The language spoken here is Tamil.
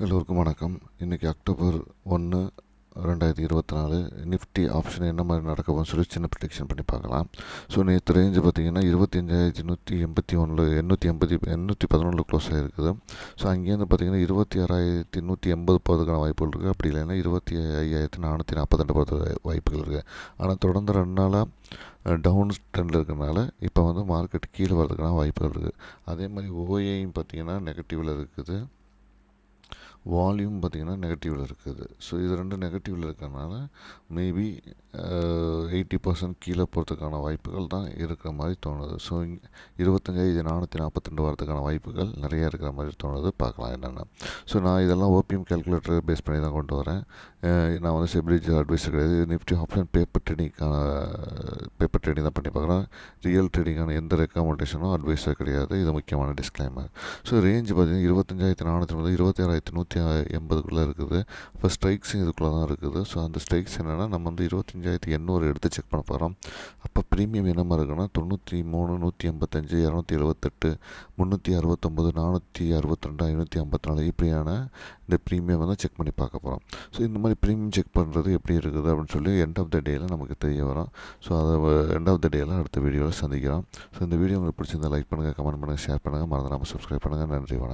எல்லோருக்கும் வணக்கம். இன்றைக்கி அக்டோபர் 1, 2024 நிஃப்டி ஆப்ஷன் என்ன மாதிரி நடக்க போகுதுன்னு சொல்லி சின்ன ப்ரிடிக்ஷன் பண்ணி பார்க்கலாம். ஸோ நேற்று ரேஞ்சு பார்த்திங்கன்னா 25,181 811 க்ளோஸ் ஆகிருக்குது. ஸோ அங்கேருந்து பார்த்திங்கன்னா 26,180 போகிறதுக்கான வாய்ப்புகள் இருக்குது. அப்படி இல்லைன்னா 25,442 போகிறது வாய்ப்புகள் இருக்குது. ஆனால் தொடர்ந்து 2 நாளாக டவுன் ட்ரெண்டில் இருக்கிறனால இப்போ வந்து மார்க்கெட் கீழே வர்றதுக்கான வாய்ப்புகள் இருக்குது. அதே மாதிரி ஓஏயும் பார்த்திங்கன்னா நெகட்டிவில் இருக்குது. வால்யூம் பார்த்திங்கன்னா நெகட்டிவில் இருக்குது. ஸோ இது ரெண்டு நெகட்டிவில் இருக்கிறனால மேபி 80% கீழே போகிறதுக்கான வாய்ப்புகள் தான் இருக்கிற மாதிரி தோணுது. ஸோ 25,442 வரதுக்கான வாய்ப்புகள் நிறையா இருக்கிற மாதிரி தோணுது. பார்க்கலாம் என்னென்ன. ஸோ நான் இதெல்லாம் ஓபிஎம் கேல்குலேட்டர் பேஸ் பண்ணி தான் கொண்டு வரேன். நான் வந்து செப்ரிஜ் அட்வைஸர் கிடையாது. நிஃப்டி ஆப்ஷன் பேப்பர் ட்ரேடிங் தான் பண்ணி பார்க்குறேன். ரியல் ட்ரேடிங்கான எந்த ரெக்கமெண்டேஷனும் அட்வைஸர் கிடையாது. இது முக்கியமான டிஸ்க்ளைமர். ஸோ ரேஞ்ச் பார்த்திங்கன்னா 25,400 26,180 இருக்குது. இப்போ ஸ்ட்ரைக்ஸும் இதுக்குள்ளே தான் இருக்குது. ஸோ அந்த ஸ்ட்ரைக்ஸ் என்னென்னா நம்ம வந்து 25,800 எடுத்து செக் பண்ண போகிறோம். அப்போ ப்ரீமியம் என்ன மாதிரி இருக்குன்னா 93, 185, 278, 369, 462, 554 இப்படியான இந்த ப்ரீமியம் வந்து செக் பண்ணி பார்க்க போகிறோம். ஸோ இந்த மாதிரி ப்ரீமியம் செக் பண்ணுறது எப்படி இருக்குது அப்படின்னு சொல்லி எண்ட் ஆஃப் த டேயில் நமக்கு தெரிய வரும். ஸோ அதை எண்ட் ஆஃப் த டேயில் அடுத்த வீடியோவில் சந்திக்கிறோம். ஸோ இந்த வீடியோ உங்களுக்கு பிடிச்சிருந்தா லைக் பண்ணுங்கள், கமெண்ட் பண்ணுங்கள், ஷேர் பண்ணுங்கள், மறந்துடாமல் சப்ஸ்கிரைப் பண்ணுங்கள். நன்றி, வணக்கம்.